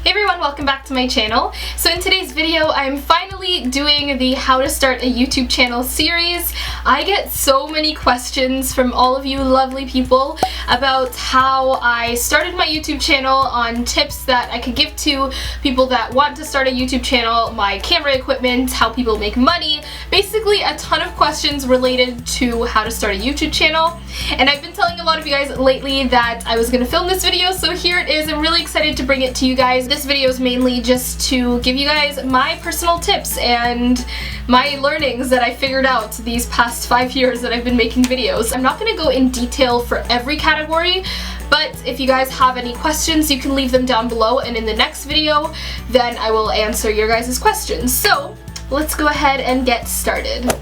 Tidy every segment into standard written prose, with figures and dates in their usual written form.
Hey everyone, welcome back to my channel. So in today's video, I'm finally doing the How to Start a YouTube Channel series. I get so many questions from all of you lovely people about how I started my YouTube channel, on tips that I could give to people that want to start a YouTube channel, my camera equipment, how people make money, basically a ton of questions related to how to start a YouTube channel. And I've been telling a lot of you guys lately that I was going to film this video, so here it is. I'm really excited to bring it to you guys. This video is mainly just to give you guys my personal tips and my learnings that I figured out these past 5 years that I've been making videos. I'm not going to go in detail for every category, but if you guys have any questions, you can leave them down below, and in the next video, then I will answer your guys' questions. So let's go ahead and get started.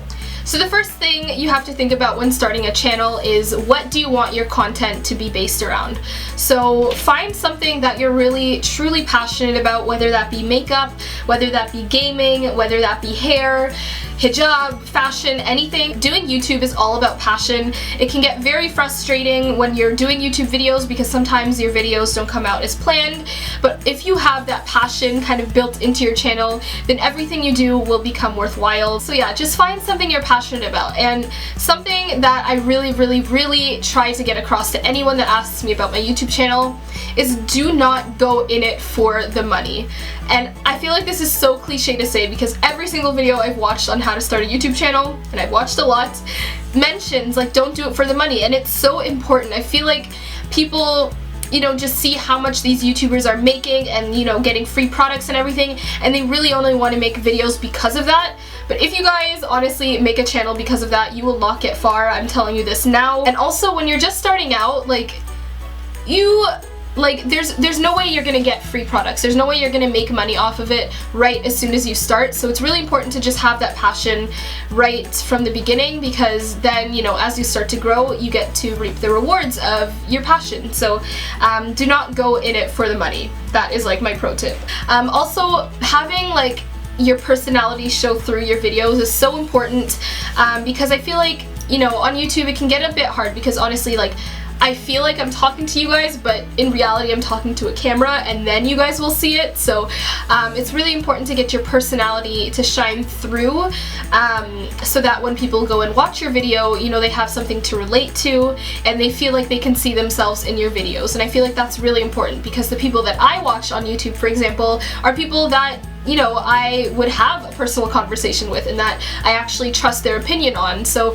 So the first thing you have to think about when starting a channel is, what do you want your content to be based around? So find something that you're really truly passionate about, whether that be makeup, whether that be gaming, whether that be hair, hijab, fashion, anything. Doing YouTube is all about passion. It can get very frustrating when you're doing YouTube videos because sometimes your videos don't come out as planned, but if you have that passion kind of built into your channel, then everything you do will become worthwhile. So yeah, just find something you're passionate about. And something that I really try to get across to anyone that asks me about my YouTube channel is, do not go in it for the money. And I feel like this is so cliche to say because every single video I've watched on how to start a YouTube channel, and I've watched a lot, mentions like, don't do it for the money, and it's so important. I feel like people, you know, just see how much these YouTubers are making and, you know, getting free products and everything, and they really only want to make videos because of that. But if you guys honestly make a channel because of that, you will not get far. I'm telling you this now. And also, when you're just starting out, there's no way you're gonna get free products. There's no way you're gonna make money off of it right as soon as you start. So it's really important to just have that passion right from the beginning, because then, you know, as you start to grow, you get to reap the rewards of your passion. So do not go in it for the money. That is like my pro tip. Also, having like your personality show through your videos is so important, because I feel like, you know, on YouTube it can get a bit hard because honestly, like, I feel like I'm talking to you guys, but in reality I'm talking to a camera and then you guys will see it. So it's really important to get your personality to shine through, so that when people go and watch your video, you know, they have something to relate to and they feel like they can see themselves in your videos. And I feel like that's really important because the people that I watch on YouTube, for example, are people that, you know, I would have a personal conversation with and that I actually trust their opinion on. So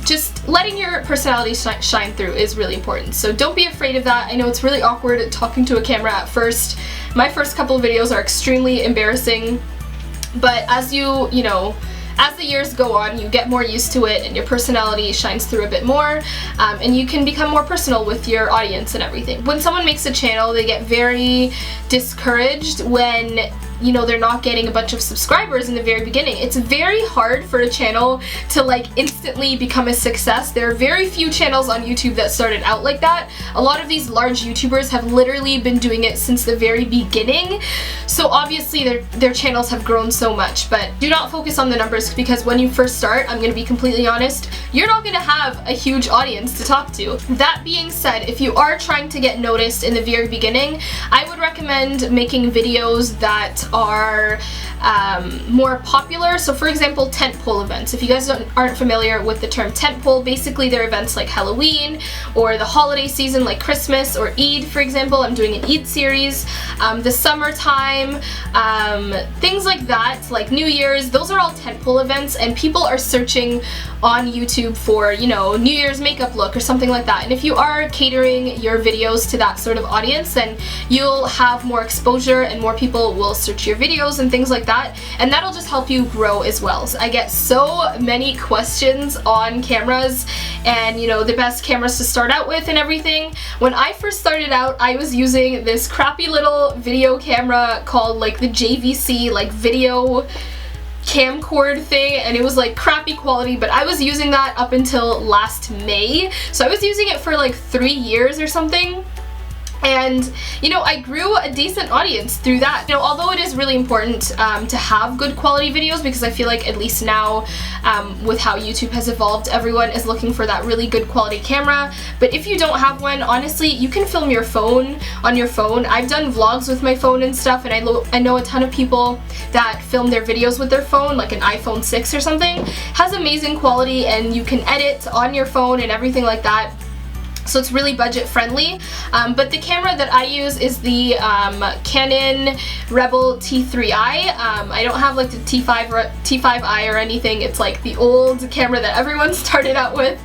just letting your personality shine through is really important. So don't be afraid of that. I know it's really awkward talking to a camera at first. My first couple of videos are extremely embarrassing, but as you know, as the years go on, you get more used to it and your personality shines through a bit more, and you can become more personal with your audience and everything. When someone makes a channel, they get very discouraged when, you know, they're not getting a bunch of subscribers in the very beginning. It's very hard for a channel to like instantly become a success. There are very few channels on YouTube that started out like that. A lot of these large YouTubers have literally been doing it since the very beginning. So obviously their channels have grown so much, but do not focus on the numbers, because when you first start, I'm gonna be completely honest, you're not gonna have a huge audience to talk to. That being said, if you are trying to get noticed in the very beginning, I would recommend making videos that are more popular. So for example, tentpole events. If you guys aren't familiar with the term tentpole, basically they're events like Halloween or the holiday season like Christmas or Eid, for example. I'm doing an Eid series, the summertime, things like that, like New Year's. Those are all tentpole events, and people are searching on YouTube for, you know, New Year's makeup look or something like that. And if you are catering your videos to that sort of audience, then you'll have more exposure and more people will search your videos and things like that, and that'll just help you grow as well. So I get so many questions on cameras and, you know, the best cameras to start out with and everything. When I first started out, I was using this crappy little video camera called like the JVC, like video camcord thing, and it was like crappy quality, but I was using that up until last May. So I was using it for like 3 years or something. And, you know, I grew a decent audience through that. You know, although it is really important to have good quality videos, because I feel like at least now with how YouTube has evolved, everyone is looking for that really good quality camera. But if you don't have one, honestly, you can film your phone on your phone. I've done vlogs with my phone and stuff, and I know a ton of people that film their videos with their phone, like an iPhone 6 or something. Has amazing quality, and you can edit on your phone and everything like that. So it's really budget friendly, but the camera that I use is the Canon Rebel T3i. I don't have like the T5i or anything. It's like the old camera that everyone started out with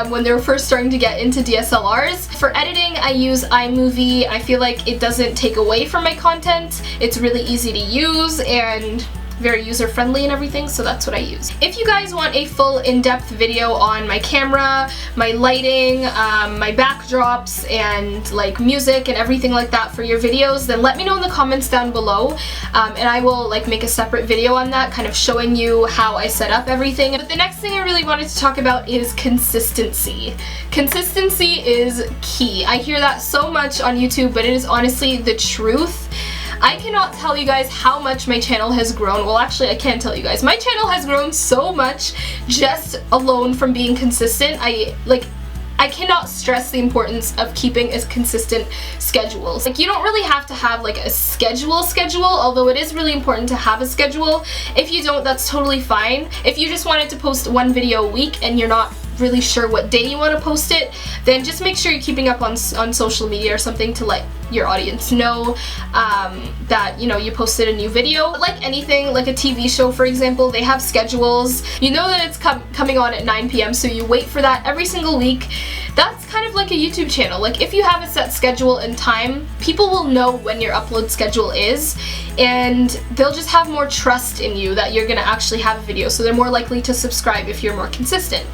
when they were first starting to get into DSLRs. For editing, I use iMovie. I feel like it doesn't take away from my content. It's really easy to use and very user-friendly and everything, so that's what I use. If you guys want a full in-depth video on my camera, my lighting, my backdrops, and like music and everything like that for your videos, then let me know in the comments down below, and I will like make a separate video on that, kind of showing you how I set up everything. But the next thing I really wanted to talk about is consistency. Consistency is key. I hear that so much on YouTube, but it is honestly the truth. I cannot tell you guys how much my channel has grown. Well, actually, I can tell you guys. My channel has grown so much just alone from being consistent. I cannot stress the importance of keeping a consistent schedule. Like, you don't really have to have like a schedule, although it is really important to have a schedule. If you don't, that's totally fine. If you just wanted to post one video a week and you're not really sure what day you want to post it, then just make sure you're keeping up on social media or something to let your audience know that, you know, you posted a new video. But like anything, like a TV show for example, they have schedules. You know that it's coming on at 9 p.m. so you wait for that every single week. That's kind of like a YouTube channel. Like, if you have a set schedule and time, people will know when your upload schedule is, and they'll just have more trust in you that you're gonna actually have a video, so they're more likely to subscribe if you're more consistent.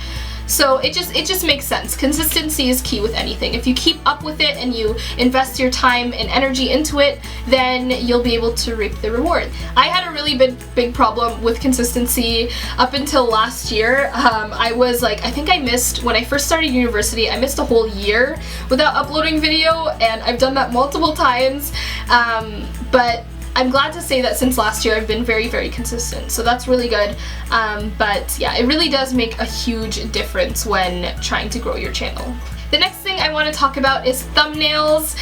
So it just makes sense. Consistency is key with anything. If you keep up with it and you invest your time and energy into it, then you'll be able to reap the reward. I had a really big problem with consistency up until last year. I was like, I think I missed, when I first started university, I missed a whole year without uploading video, and I've done that multiple times. But I'm glad to say that since last year I've been very consistent, so that's really good. But yeah, it really does make a huge difference when trying to grow your channel. The next thing I want to talk about is thumbnails.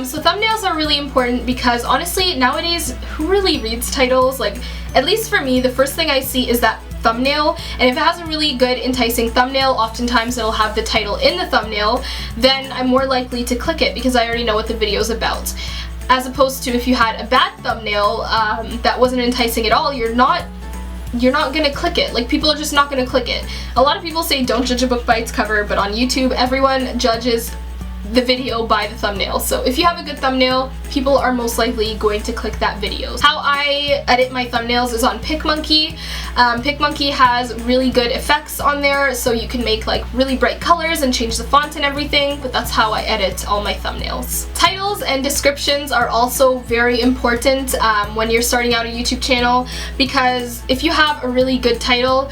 So thumbnails are really important because honestly, nowadays, who really reads titles? Like, at least for me, the first thing I see is that thumbnail, and if it has a really good enticing thumbnail, oftentimes it'll have the title in the thumbnail, then I'm more likely to click it because I already know what the video is about. As opposed to if you had a bad thumbnail that wasn't enticing at all, you're not gonna click it. Like, people are just not gonna click it. A lot of people say don't judge a book by its cover, but on YouTube, everyone judges the video by the thumbnail. So if you have a good thumbnail, people are most likely going to click that video. How I edit my thumbnails is on PicMonkey. PicMonkey has really good effects on there, so you can make like really bright colors and change the font and everything, but that's how I edit all my thumbnails. Titles and descriptions are also very important when you're starting out a YouTube channel, because if you have a really good title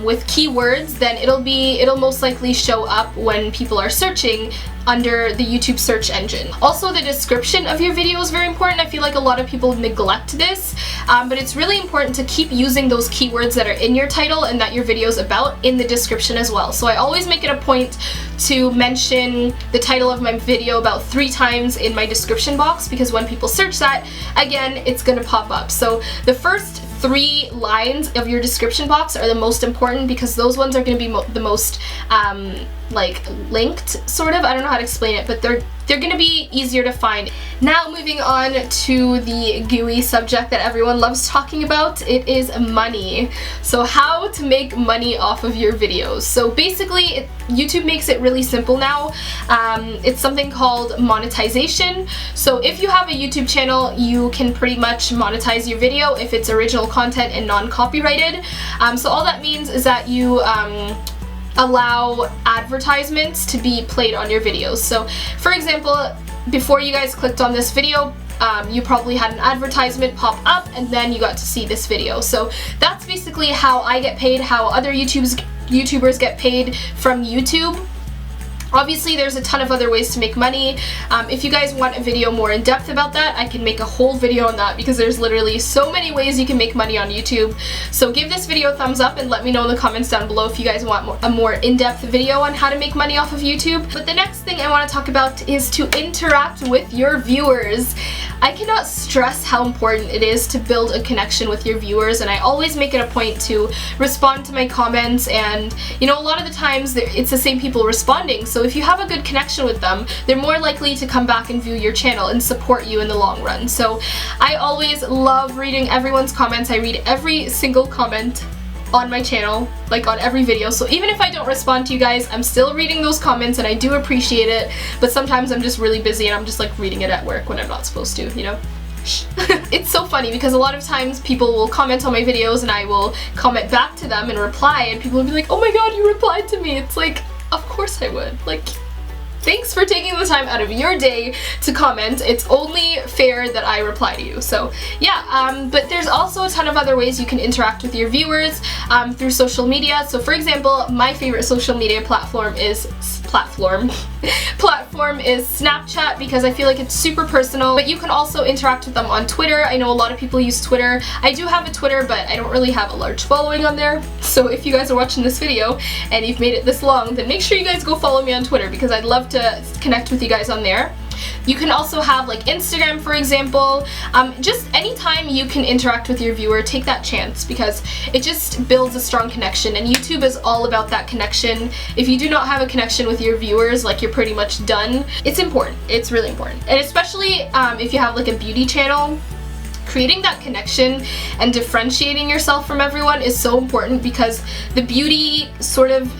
with keywords, then it'll most likely show up when people are searching under the YouTube search engine. Also, the description of your video is very important. I feel like a lot of people neglect this, but it's really important to keep using those keywords that are in your title and that your video is about in the description as well. So I always make it a point to mention the title of my video about 3 times in my description box, because when people search that, again, it's gonna pop up. So the first 3 lines of your description box are the most important, because those ones are going to be the most like linked, sort of. I don't know how to explain it, but they're going to be easier to find. Now moving on to the gooey subject that everyone loves talking about, it is money. So how to make money off of your videos. So basically, YouTube makes it really simple now. It's something called monetization. So if you have a YouTube channel, you can pretty much monetize your video if it's original content and non-copyrighted. So all that means is that you allow advertisements to be played on your videos. So for example, before you guys clicked on this video, you probably had an advertisement pop up and then you got to see this video. So that's basically how I get paid, how other YouTubers get paid from YouTube. Obviously, there's a ton of other ways to make money. If you guys want a video more in depth about that, I can make a whole video on that because there's literally so many ways you can make money on YouTube. So give this video a thumbs up and let me know in the comments down below if you guys want a more in-depth video on how to make money off of YouTube. But the next thing I want to talk about is to interact with your viewers. I cannot stress how important it is to build a connection with your viewers, and I always make it a point to respond to my comments, and you know, a lot of the times it's the same people responding, so if you have a good connection with them, they're more likely to come back and view your channel and support you in the long run. So I always love reading everyone's comments. I read every single comment on my channel, like on every video, so even if I don't respond to you guys, I'm still reading those comments and I do appreciate it, but sometimes I'm just really busy and I'm just like reading it at work when I'm not supposed to, you know? It's so funny because a lot of times people will comment on my videos and I will comment back to them and reply, and people will be like, oh my god, you replied to me. It's like, of course I would. Like, thanks for taking the time out of your day to comment. It's only fair that I reply to you. So yeah, but there's also a ton of other ways you can interact with your viewers through social media. So for example, my favorite social media platform is Snapchat because I feel like it's super personal, but you can also interact with them on Twitter. I know a lot of people use Twitter. I do have a Twitter, but I don't really have a large following on there. So if you guys are watching this video and you've made it this long, then make sure you guys go follow me on Twitter because I'd love to connect with you guys on there. You can also have like Instagram, for example. Just anytime you can interact with your viewer, take that chance because it just builds a strong connection, and YouTube is all about that connection. If you do not have a connection with your viewers, like you're pretty much done. It's important. It's really important. And especially if you have like a beauty channel, creating that connection and differentiating yourself from everyone is so important because the beauty sort of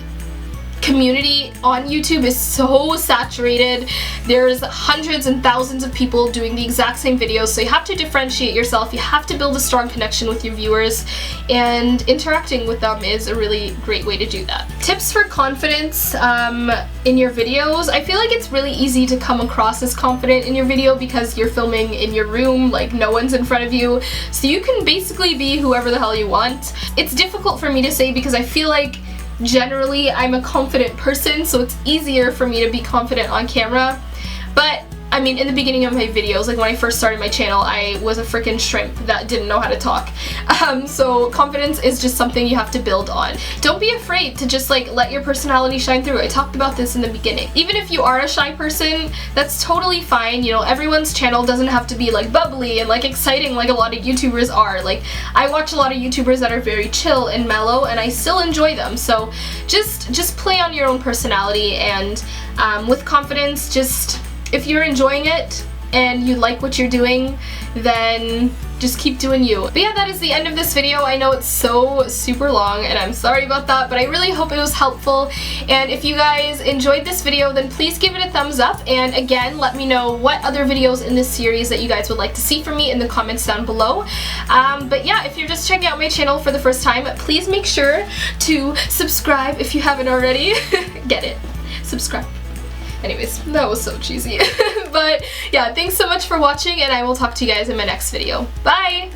community on YouTube is so saturated. There's hundreds and thousands of people doing the exact same videos, so you have to differentiate yourself. You have to build a strong connection with your viewers, and interacting with them is a really great way to do that. Tips for confidence in your videos. I feel like it's really easy to come across as confident in your video because you're filming in your room, like no one's in front of you, so you can basically be whoever the hell you want. It's difficult for me to say because I feel like generally I'm a confident person, so it's easier for me to be confident on camera. But I mean, in the beginning of my videos, like when I first started my channel, I was a freaking shrimp that didn't know how to talk. So confidence is just something you have to build on. Don't be afraid to just like let your personality shine through. I talked about this in the beginning. Even if you are a shy person, that's totally fine. You know, everyone's channel doesn't have to be like bubbly and like exciting like a lot of YouTubers are. Like, I watch a lot of YouTubers that are very chill and mellow, and I still enjoy them. So just play on your own personality, and with confidence, just if you're enjoying it and you like what you're doing, then just keep doing you. But yeah, that is the end of this video. I know it's so super long and I'm sorry about that, but I really hope it was helpful. And if you guys enjoyed this video, then please give it a thumbs up, and again, let me know what other videos in this series that you guys would like to see from me in the comments down below. But yeah, if you're just checking out my channel for the first time, please make sure to subscribe if you haven't already. Get it? Subscribe. Anyways, that was so cheesy. But yeah, thanks so much for watching, and I will talk to you guys in my next video. Bye!